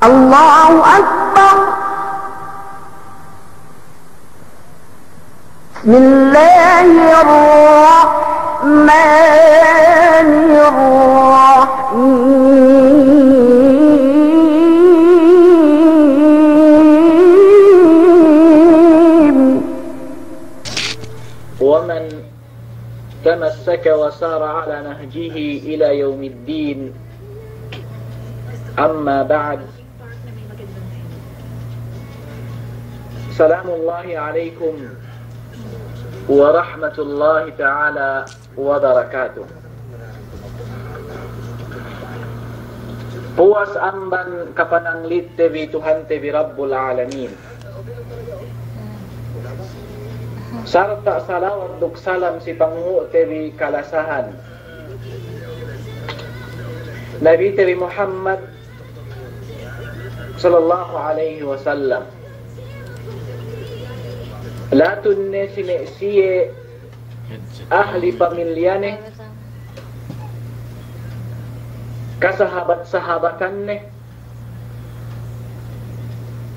الله أكبر. بسم الله الرحمن الرحيم. ومن تمسك وسار على نهجه إلى يوم الدين. أما بعد، سلام الله عليكم ورحمة الله تعالى وبركاته. Puas amban kapananglit tebi Tuhan tebi Rabbul Alamin. Sarta salawat duk salam si pangu tebi kalasahan Nabi tebi Muhammad sallallahu alaihi wasallam. Latunne sine siye ahli pamilyane, kasahabat-sahabatanne,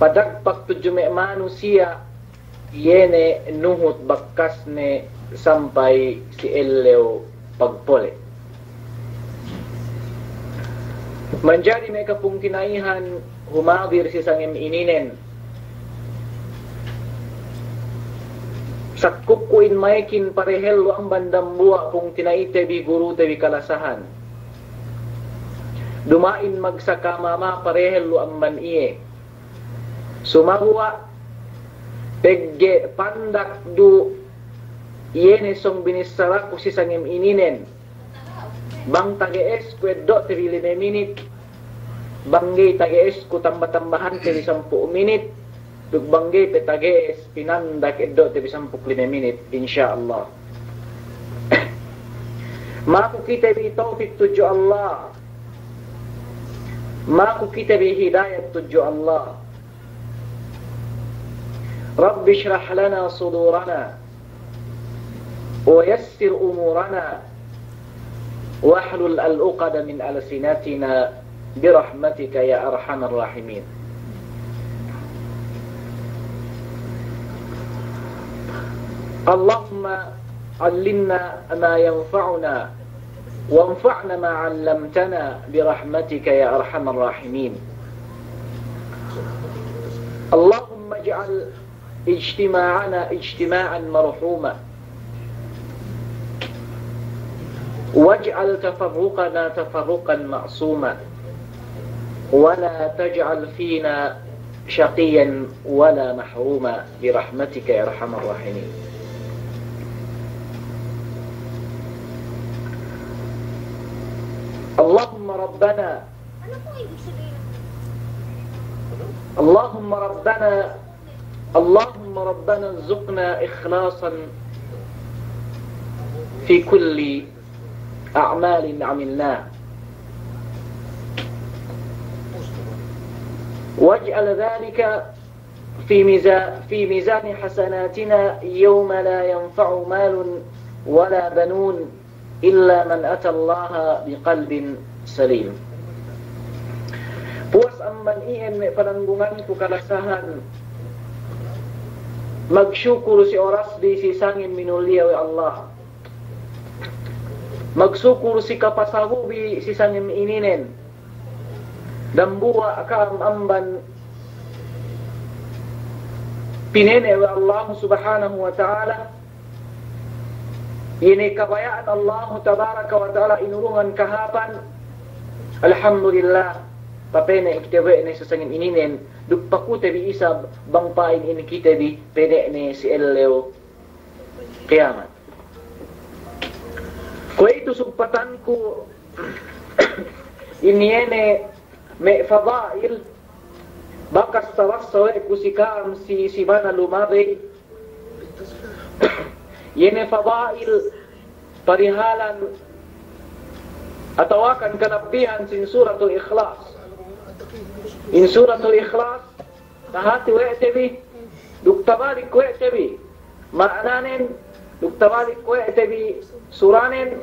padagpak tujume manusia yene nuhut bakasne sampai si elleo pagpole. Menjadi mereka pungkinaihan humadir si sangem ininen. Sakkukuin maikin parehel ang bandang buwa kung tinaite bi guru tebi kalasahan. Dumain magsakamama parehel ang ban iye. Sumahuwa pegge pandak du yene song binisara ko si sangem ininen. Bang tagees kweddo tebi 5 minit. Banggay tagees ko tambah-tambahan tebi 10 minit. Dugbangge petages pinandak eddo tebi 15 minit insyaallah. Maku kita bi taufik tuju Allah. Maku kita bi hidayat tuju Allah. Rabbi shrah lana sudurana wa yassir umurana wahlul al-uqada min alsinatina birahmatika ya arhamar rahimin. اللهم علمنا ما ينفعنا وانفعنا ما علمتنا برحمتك يا أرحم الراحمين. اللهم اجعل اجتماعنا اجتماعا مرحوما واجعل تفرقنا تفرقا معصوما ولا تجعل فينا شقيا ولا محروما برحمتك يا أرحم الراحمين. اللهم ربنا ارزقنا إخلاصا في كل أعمال عملناها واجعل ذلك في ميزان حسناتنا يوم لا ينفع مال ولا بنون إلا من أتى الله بقلب سليم. Puas amman iyan may pananggungan ko kalasahan. Magsyukur si oras di si sangin minulia wa Allah. Magsyukur si kapasagubi si sangin ininen. Dambuwa akam amban pinene wa Allah subhanahu wa ta'ala. Ini kabayaan Allah tabaraka wa ta'ala inurungan kahapan. Alhamdulillah papene iktewe ne sasangin ininen dukpaku tebi isab bangpain ini kita di pede ne si elleo kiamat. Ko itu sumpatanku ini ene me fadail bakas tawassaw kusikam si mana lumabe. Yene fadail parihalan atawakan kanabihan sin suratul ikhlas. In suratul ikhlas tahati wa tebi duktabalik wa tebi ma'nanen duktabalik wa tebi suranen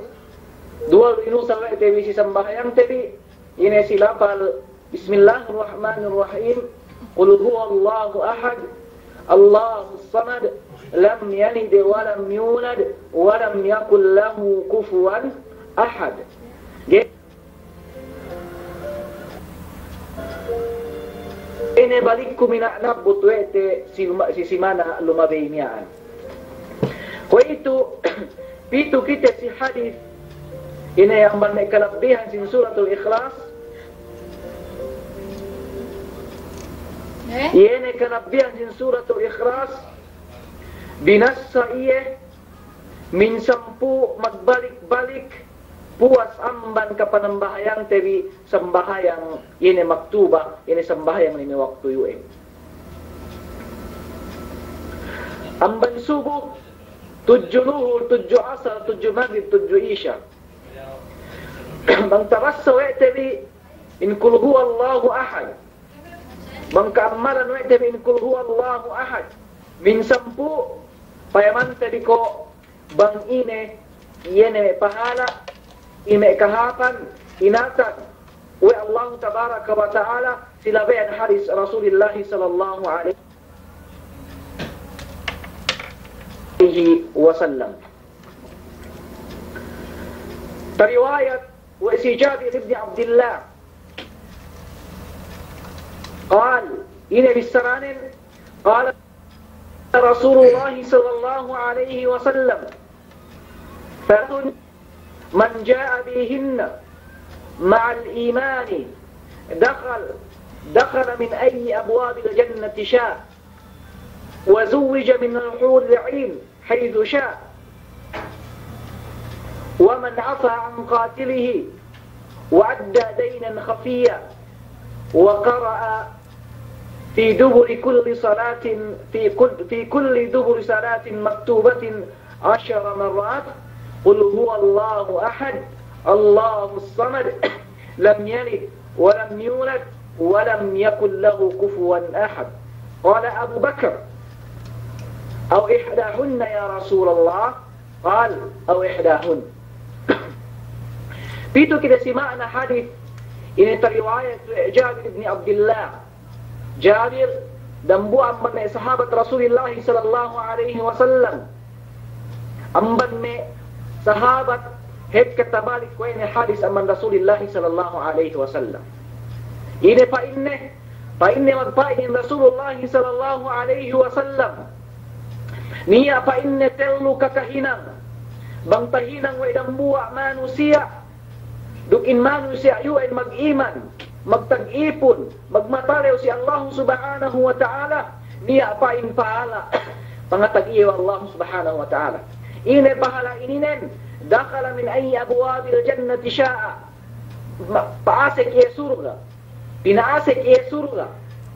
dual inusa wa tebi si sambahyang tebi ine silapal Bismillahirrahmanirrahim. Qul huwallahu ahad, Allahus samad, lam yalid wa lam yulad wa lam yakul lahu kufuwan ahad. Ini balikku mina nabut wete si simana lumabinian. Ko itu pitu kita si hadis ini yang berkelebihan sin suratul Ikhlas. Ini kelebihan sin suratul Ikhlas binasa iya min sampu magbalik-balik puas amban ka panambahayang tebi sembahayang ini maktuba ini sembahayang ini waktu yue amban subuh 7 luhur 7 asar 7 maghrib 7 isya bang tarassa wa tebi in kul huwallahu ahad bang kaamalan wa tebi in kul huwallahu ahad min sampu payaman tebi ko bang ine pahala ime kahapan inatan wa Allah tabaraka wa taala silabayan hadis Rasulullah sallallahu alaihi wasallam. Riwayat wa si Jabir ibn Abdullah قال إن بالسران قال رسول الله صلى الله عليه وسلم من جاء بهن مع الإيمان دخل من أي أبواب الجنة شاء وزوج من الحور العين حيث شاء ومن عفى عن قاتله وأدى دينا خفيا وقرأ في دبر كل صلاة في كل دبر صلاة مكتوبة 10 مرات قل هو الله أحد الله الصمد لم يلد ولم يولد ولم يكن له كفوا أحد. قال أبو بكر أو إحداهن يا رسول الله قال أو إحداهن. Itu kita simakna hadis ini riwayat Jabir bin Abdullah. Jabir dan buat amban sahabat Rasulullah sallallahu alaihi wasallam. Amban me sahabat het katabalik ko ini hadis amban Rasulullah sallallahu alaihi wasallam. Ini pa inne magpain Rasulullah sallallahu alaihi wasallam. Niya pa inne telu kakahinang. Bang tahinang wa idang buwa manusia. Dukin manusia yu'in mag-iman, magtag-ipon, magmatalew si Allah subhanahu wa ta'ala, niya paing pahala, pangatag-iyo Allah subhanahu wa ta'ala. Ine pahala ininen, dakala min ayyi abwabil jannati sya'a, paasik iya surga, pinaasik iya surga,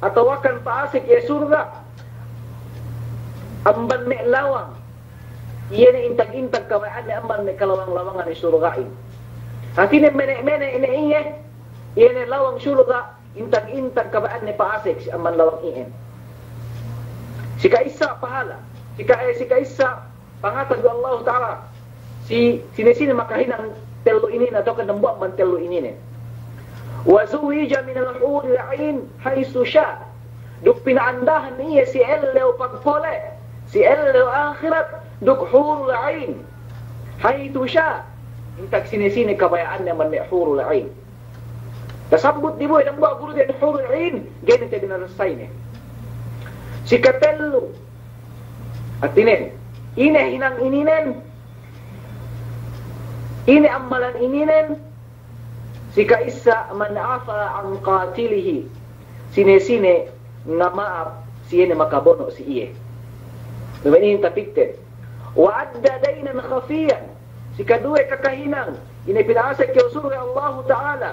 atawakan paasik iya surga, amban me lawang, iya ni intag-intag kawaan ni amban me kalawang-lawangan ni surgain. Hati ni menek-menek ini iya lawang surga intag-intag kabaan ni paasik si aman lawang iyan. Si kaisa pahala, si kaisa pangatag Allah Ta'ala, si sini makahinang telu ini atau kadambuak man telu ini. Wa zuwija min al-hur al-ain haythu sya. Duk pinaandahan niya si ellew pagpole, si ellew akhirat duk hurul ain haythu sya. Intag sini kabayaan naman may hurul ain. Tasabot di mo ilang buwa guru din hurul ain, ganyan tayo binarasay niya. Si Katello at tinin, ine hinang ininen, ine amalan ininen, si kaisa man afa ang qatilihi, sine nga maap siya na makabono si iye. Diba ini yung tapiktin? Wa adda daynan khafiyan, si kaduwe kakahinang, inipinaasa kaya surga Allah Ta'ala,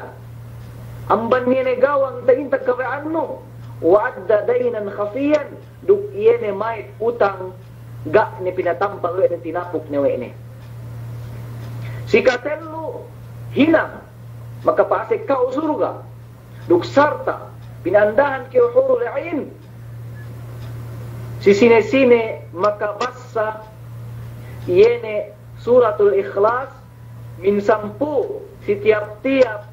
amban niya negawang tagintag kawaan mo, wa'adda daynan khafiyan, duk iene may utang, ga ni pinatampal we ni tinapok ni we ni. Si Katello, hinang, makapasik ka o surga, duk sarta, pinandahan kaya hurul ain, si sine makabasa, iene suratul Ikhlas min 10 si tiap-tiap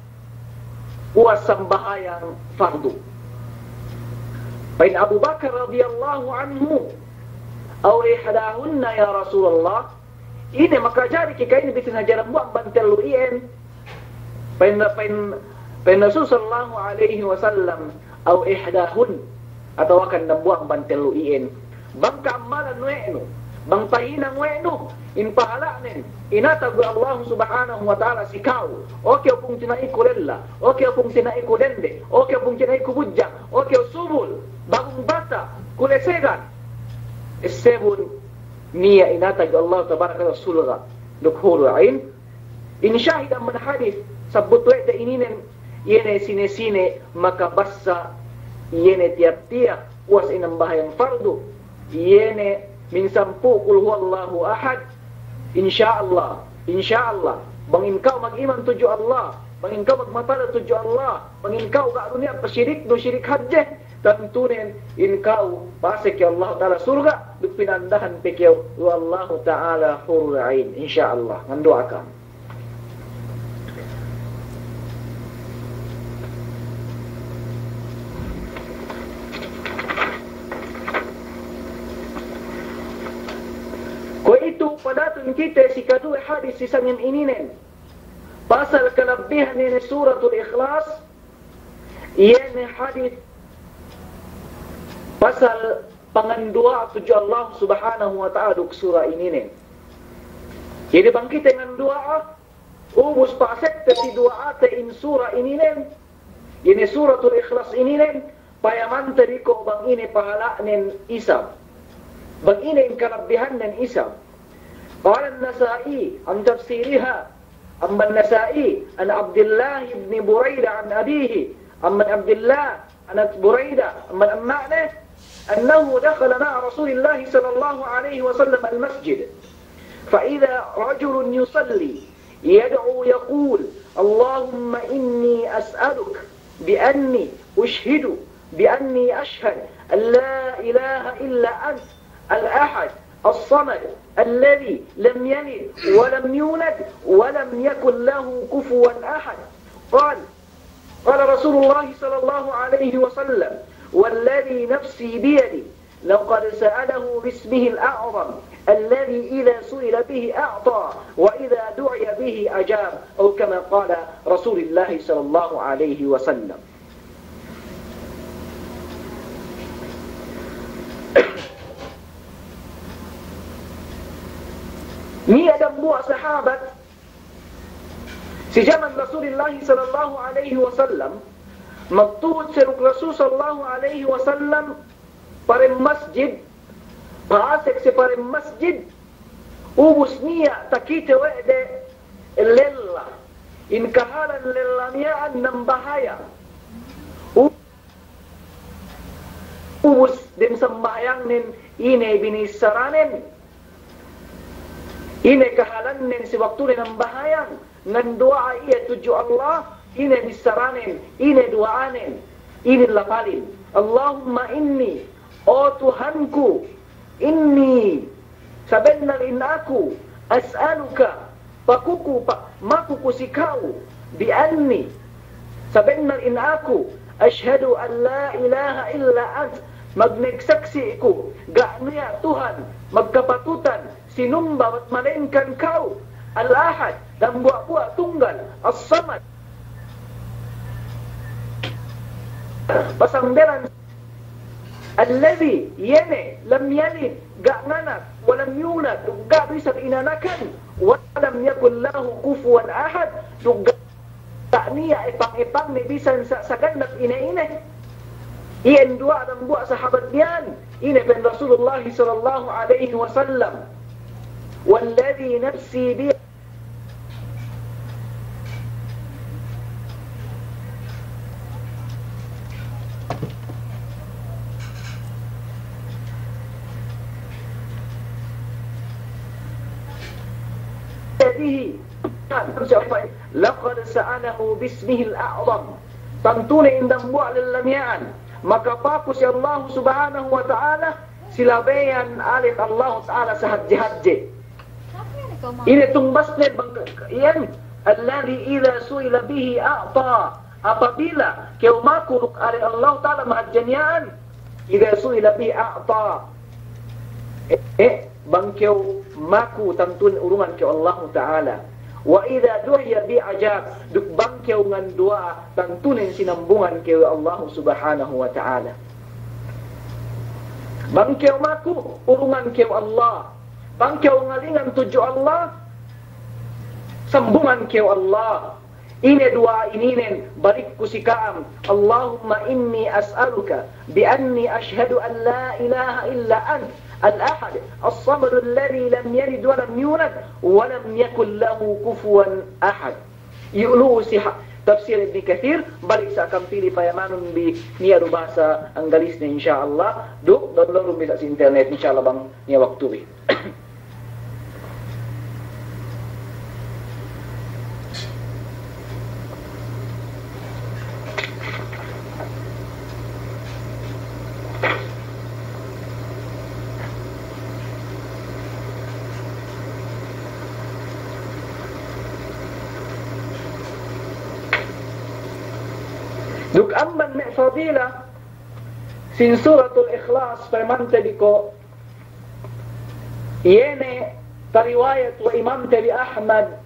was sembahyang fardu. Bain Abu Bakar radhiyallahu anhu aw ihdahunna ya Rasulullah, ini maka jari kita ini bitin hajaran buang bantel luien. Bain Rasul sallallahu alaihi wasallam aw ihdahun, atau akan buang bantel luien. Bang kaamalan nu'enu, bang tahinang nu'enu, in pahalanin, inatagu Allah subhanahu wa ta'ala si kau, oke opung tinai kurella, oke opung tinai kudende, oke opung tinai kubujang, oke subul, bangun bata, kulesegan, sebun, niya inatagu Allah tabaraka rasulullah, dukhulu ain, in syahidan man hadith, sabut wa'da ininen, yene sine-sine, maka bassa, yene tiap-tiap, was inam bahayang fardu, yene min sampu qul huwallahu ahad, insyaallah bangin kau mag-iman tuju Allah, bangin kau magmatala tuju Allah, bangin kau gak dunia persyirik do syirik hajjeh, tentunen in kau pasek ya Allah taala surga dupinandahan pekeu wallahu taala hurul ain, insyaallah ngandoakan. Padatun kita si kedua hadis sisangin ininen pasal kelebihan ini suratul ikhlas, ini hadis pasal pangandua tuju Allah subhanahu wa ta'ala duk surah ininen. Jadi bang kita dengan doa ubus pasek si doa te in surah ininen, ini suratul ikhlas ininen payaman teriko bang ini pahala nen isam, bang ini kelebihan nen isam. قال النسائي عن تفسيرها، أما النسائي عن عبد الله بن بريدة عن أبيه، أما عبد الله عن بريدة أما المعنى أنه دخل مع رسول الله صلى الله عليه وسلم المسجد، فإذا رجل يصلي يدعو يقول اللهم إني أسألك بأني أشهد بأني أشهد أن لا إله إلا أنت الأحد الصمد الذي لم يلد ولم يولد ولم يكن له كفوا أحد. قال رسول الله صلى الله عليه وسلم والذي نفسي بيدي لقد سأله باسمه الأعظم الذي إذا سئل به أعطى وإذا دعي به أجاب، أو كما قال رسول الله صلى الله عليه وسلم. Ni ada buah sahabat si zaman Rasulullah sallallahu alaihi wasallam maktub seruk Rasul sallallahu alaihi wasallam pare masjid paasek se pare masjid ubus niya takite wede lella in kahalan lellamiyaan ng bahaya ubus din sembayang nin ine binisaranen. Ini kahalan si waktu dengan bahaya, dengan doa ia tuju Allah, ini disaranin, ini doanin, ini lapalin. Allahumma inni, oh Tuhanku, inni, sabenar aku, as'aluka, pakuku, makuku si kau, bi'anni, sabenar aku, ashhadu an la ilaha illa ant, magnegsaksiku, gak niya Tuhan, magkapatutan, sinumba at malengkan kau, al-ahad, dan buah-buah tunggal, as-samad. Pasangderan, alladhi, yene, lam yalid, gak nganak, walam yunad, gak bisa inanakan, walam yakun lahu kufuan ahad, gak niya epang-epang ni bisa sa ganap ina-ina. Iyan dua dan buat sahabat dian, ini pen Rasulullah sallallahu alaihi wasallam. والذي نفسي بيده لقد سأله باسمه الأعظم tentunya indang buat lelamian maka pakus ya Allah subhanahu wa ta'ala silabayan alih Allah ta'ala sahad-jihad. Ini tumbasnya iyan alladhi idza su'ila bihi a'ta apabila kau maku ari Allah Ta'ala mahajanian, idza su'ila bi a'ta. Bang kau maku tantun urungan ke Allah Ta'ala. Wa idza du'iya bi ajab, duk bang kau ngan doa tantunin sinambungan ke Allah Subhanahu wa Ta'ala. Bang kau maku urungan ke Allah. Bang kau ngalingan tuju Allah, sambungan ke Allah. Ini doa ini barik kusikaam. Allahumma inni as'aluka bi anni ashhadu an la ilaha illa ant al-ahad as-samad alladhi lam yalid wa lam yulad wa lam yakul lahu kufuwan ahad. Yulu siha tafsir Ibnu Katsir balik sa akan pilih payamanun bi nia bahasa Anglisnya insyaallah. Duk download bisa si internet insyaallah bang nia waktu bi. Duk amban me fadila sin suratul ikhlas firman tadiko yene riwayat wa imam tabi Ahmad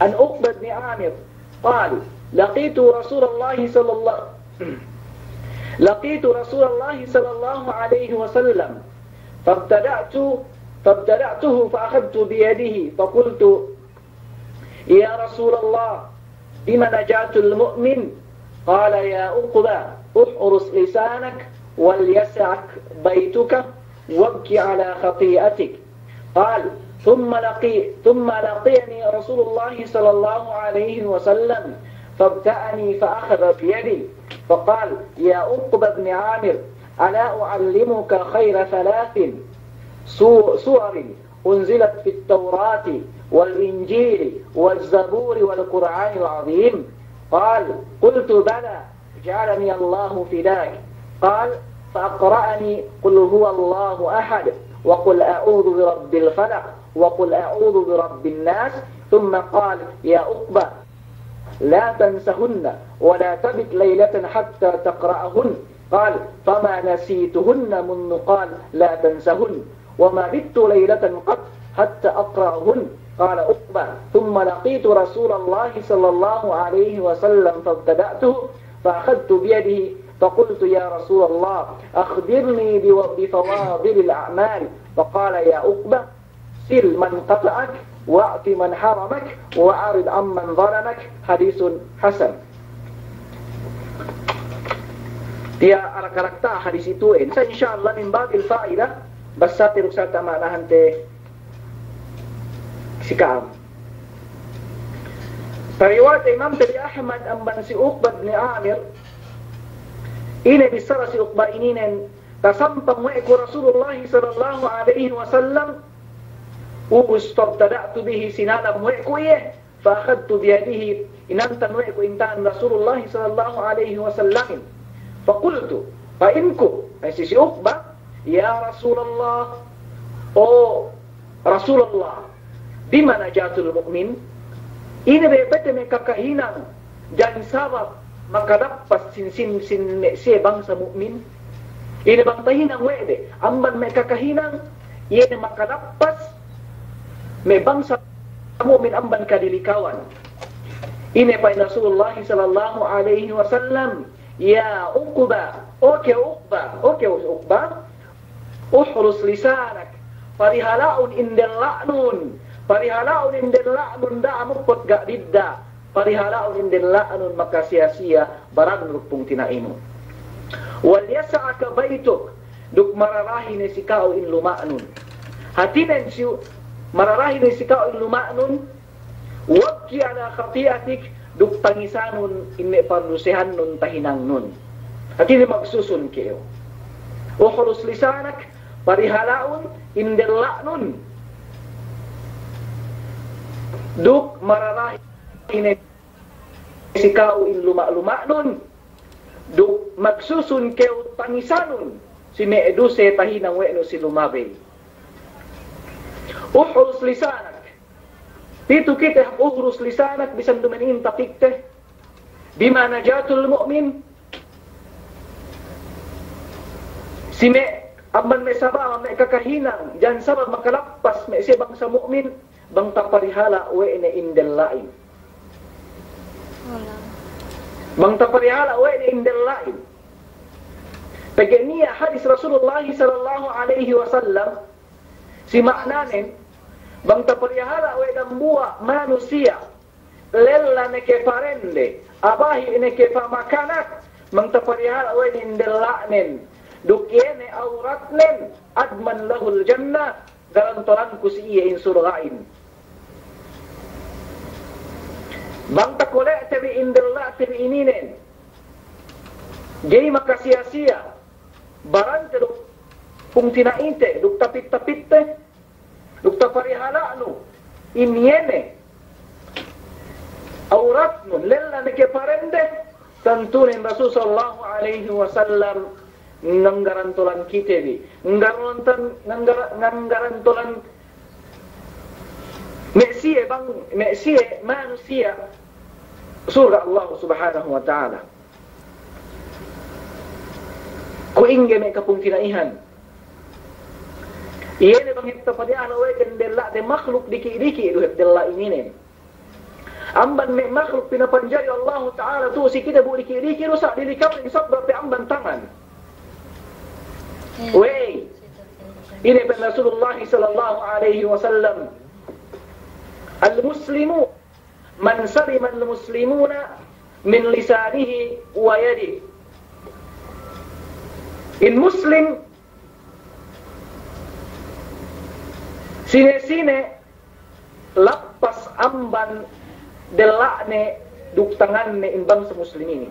an Uqbah bin Amir قال لقيت رسول الله صلى الله عليه وسلم فابتدعته فأخذت بيده فقلت يا رسول الله بما نجاة المؤمن قال يا عقبة احرس لسانك وليسعك بيتك وابكي على خطيئتك. قال ثم لقيني رسول الله صلى الله عليه وسلم فابتأني فأخذ بيدي فقال يا عقبة بن عامر ألا أعلمك خير ثلاث سور أنزلت في التوراة والإنجيل والزبور والقرآن العظيم؟ قال قلت بلى جعلني الله فداك. قال فأقرأني قل هو الله أحد وقل أعوذ برب الفلق وقل أعوذ برب الناس ثم قال يا عقبة لا تنسهن ولا تبت ليلة حتى تقرأهن. قال فما نسيتهن منذ قال لا تنسهن وما بت ليلة قط حتى أقرأهن. قال عقبة ثم لقيت رسول الله صلى الله عليه وسلم فابتدأته فأخذت بيده فقلت يا رسول الله أخبرني بفواضل الأعمال. فقال يا عقبة سل من قطعك وأعط من حرمك وأعرض عمن ظلمك. حديث حسن. Dia arah karakter hadis itu insyaallah min babil faidah basati ruksata ma'nahan te sikam. Riwayat Imam Tabi Ahmad amban si Uqbah bin Amir ini bisara si Uqbah ini tasampang wa'ku Rasulullah sallallahu alaihi wasallam tabtada'tu bihi sinanam wa'ku fa akhadtu biyadihi inantan wa'ku intan Rasulullah sallallahu alaihi wasallam faqultu fa inku si Uqbah ya Rasulullah oh Rasulullah bima najatul mu'min ini bebete me kakahinan dan sabab makadapas sin bangsa mukmin ini bang tahinan wede amban me kakahinan ini makadapas me bangsa mukmin amban kadilikawan ini pa Rasulullah sallallahu alaihi wasallam ya Uqbah oke Uqbah uhrus lisanak farihalaun indal la'nun farihalaun indal la'nun da'amukot gak didda farihalaun indal la'nun maka sia-sia barang rupung tinaimu wal yasa'aka baituk duk mararahi ni sikau in luma'nun hatinen si mararahi ni sikau in luma'nun wabki ala khati'atik duk tangisanun inne parlusehan nun tahinang nun hatine magsusun kayo uhrus lisanak farihalaun indal la'nun duk mararahi ini sikau in luma-lumanun duk magsusun keu tangisanun si meeduse tahinang weno si lumabe uhrus lisanak pitu kita uhrus lisanak bisan dumanin tapik teh bima najatul mu'min. Si me amban me sabah me kakahinang jan sabah makalappas me si bangsa mukmin bang taparihala we ine indel lain. Bang taparihala we ine indel lain. Pagania hadis Rasulullah sallallahu alaihi wasallam si maknanen bang taparihala we dambua manusia lella ne ke parende abahi ne ke pamakanak bang taparihala we indel lain. Dukiene auratnen adman lahul jannah garantoran ku si iya in surgain. Bang takole tabi indella tabi ininen. Jadi maka sia-sia barante duk pungtina inte duk tapit-tapitte duk taparihala nu imiene auratnun lella neke parende tantunin Rasul sallallahu alaihi wasallam nganggarantolan kitebi nganggarantolan mesie manusia surga Allah subhanahu wa ta'ala ku ingge me kapung kinaihan iene bang hekta padiana we kendela de makhluk diki du hebdella inine amban me makhluk pinapanjari Allah ta'ala tu si kita bu diki rusak dilikap sabda pe amban tangan. Wey, ini pen Rasulullah sallallahu alaihi wasallam. Al-muslimu man salima al-muslimuna min lisanihi wa yadihi. In muslim sine lapas amban delakne duk tanganne in bangsa muslimin.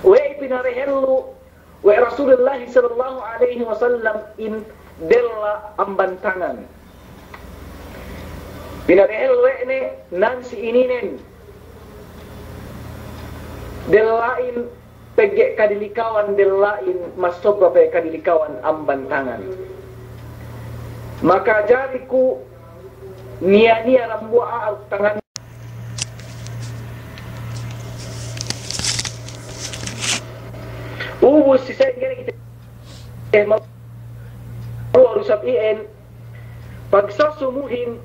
Wey pinarehelu wa Rasulullah sallallahu alaihi wasallam in della ambantangan binarehel wene nansi ininen delain pegek kadilikawan delain masobra pe kadilikawan ambantangan maka jariku nia rambua tangan ubus si saya kita rusap ien pagsasumuhin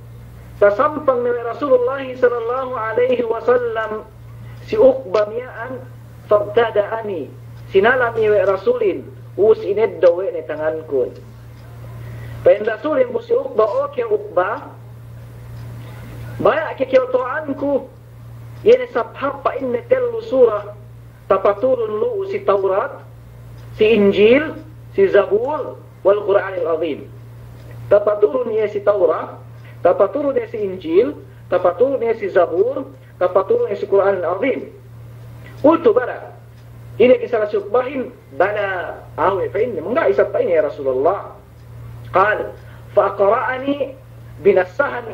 sasampang ni Rasulullah sallallahu alaihi wasallam si Uqba miyaan fabtada'ani sinalami wa Rasulin us inedda we ni tangankun pain Rasulin bu si Uqba oke Uqba baya kekyotoanku yene sabhapa inne tellu surah tapaturun lu si Taurat si Injil, si Zabur, wal Qur'anil Azim. Tapaturun ya si Taurat, tapaturun ya si Injil, tapaturun ya si Zabur, tapaturun ya si Qur'anil Azim. Qultu bala. Ini kisah syukbahin bala. Awe fa inni enggak isap ini ya Rasulullah. Qal fa aqra'ani binasahan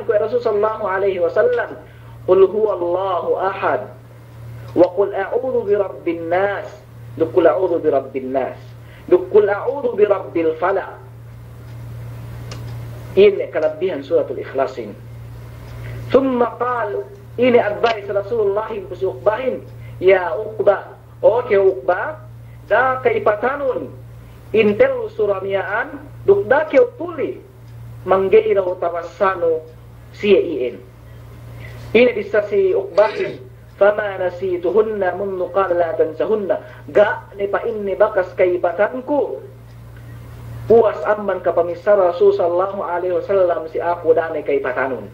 ku Rasul sallallahu alaihi wasallam. Qul huwallahu ahad. Wa qul a'udzu birabbin nas. Qul a'udzu birabbin nas. Qul a'udzu birabbil falaq. Ini kelebihan suratul Ikhlas ini. Thumma qal ini advice Rasulullah Uqbahin ya Uqba oke Uqba da kaipatanun intel suramiaan duk da ke tuli manggeira utawassanu siin ini bisa si Uqbahin fama nasituhunna mundu qala la tansahunna ga ni pa inni bakas kaipatanku puas amman kapamisar Rasul sallallahu alaihi wasallam si aku dane kaipatanun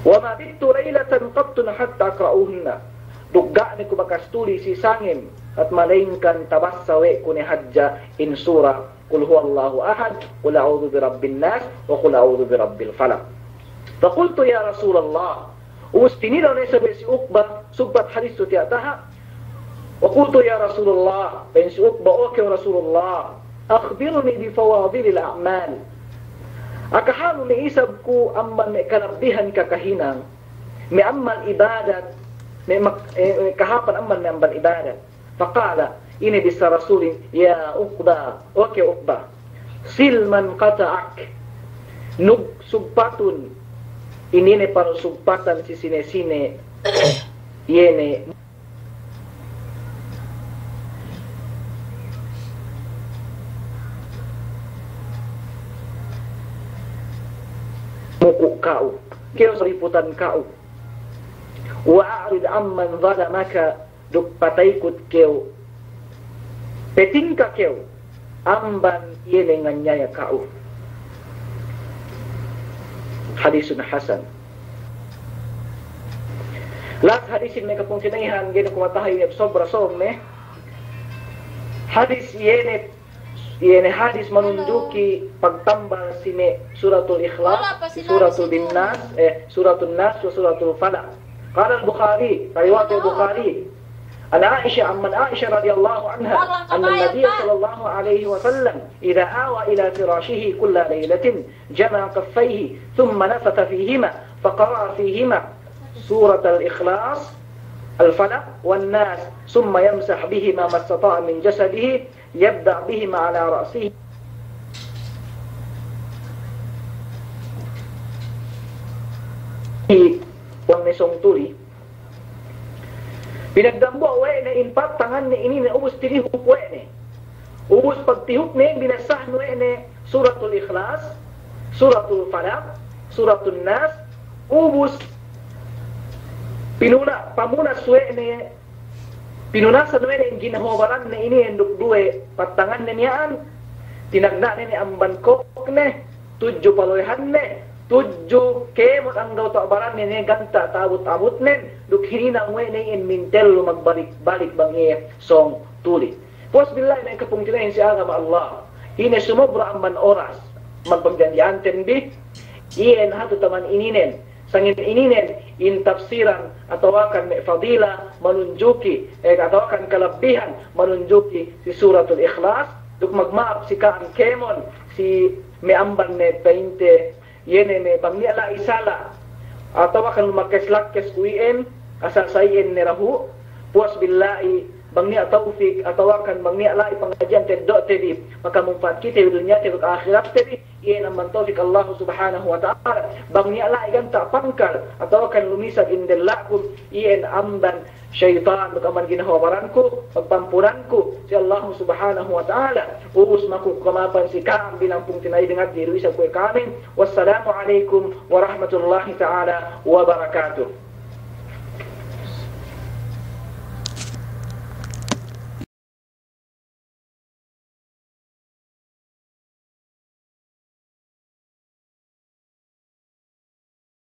wa ma bitu lailatan qattun hatta aqra'uhunna dugga ni ku bakas tuli si sangin at malainkan tabassawe kuni hajja in surah qul huwallahu ahad qul a'udzu birabbin nas wa qul a'udzu birabbil falaq fa qultu ya Rasulullah ustini la laysa bi Uqba subat hadis tu tiataha wa qultu ya Rasulullah bin Uqba oke Rasulullah akhbirni bi fawadilil a'mal akahalu ni isabku amman me kalabihan kakahinang me ammal ibadat me kahapan amman me ammal ibadat faqala ini bisa Rasulin ya Uqba oke Uqba silman qata'ak nug subpatun ini ne para sumpatan si sine-sine yene muku kau, kau seriputan kau. Wa'arid amman zalamaka, duk pataikut kau. Petingka kau, amban yene nganyaya kau. Hadisun hasan. Las hadisin mereka pun kinaihan gini kumatahay ni sobra somme. Hadis yene hadis menunjuki pagtambal sini suratul ikhlas, suratul nas, suratul nas, suratul falaq. Qala al-Bukhari, riwayat al-Bukhari, an Aisyah amman Aisyah radhiyallahu anha, anna an-nabiy sallallahu alaihi wasallam idza awa ila firashihi kulla laylatin jama'a kaffayhi thumma nafata fihima faqara'a fihima surat al-ikhlas الفلق والناس ثم يمسح بهما ما استطاع من جسده يبدأ بهما على رأسه ومسong tuli pinagdambo wene impat tangan ni ini ubus tihuk wene ubus pagtihuk ni binasah wene suratul ikhlas suratul falaq suratul nas ubus pamunas wene pinunasan wene ginahobaran na ini enduk duwe patangan niyaan tinagna ni amban kokne tujuh paloyhan ne tujuh kemot ang daw tabaran ni ganta tabut-abut nen duk hinina wene in mintel magbalik-balik bangi song tuli pos billahi na kapungkinahin si agama Allah hine sumobra amban oras magpagjandianten bi iyan hatu taman ininen sangin ininen in tafsiran atau akan fadila menunjuki atau akan kelebihan menunjuki si suratul ikhlas duk magmaap si kaan kemon si meamban ne painte yene me pamniala isala atau akan lumakes-lakes kuien asal sayin ne rahu puas billahi bangnia taufik atau akan bangnia lai pengajian tedok tadi maka manfaat kita di dunia dan akhirat tadi ia naman taufik Allah subhanahu wa ta'ala bangnia lai ganta pangkal atau akan lumisan indallakum ia amban syaitan bagaman ginahawaranku pagpampuranku si Allah subhanahu wa ta'ala ubus maku kamapan si kaam bilang pung tinay dengar di ruisa kue kami wassalamu alaikum warahmatullahi ta'ala wabarakatuh.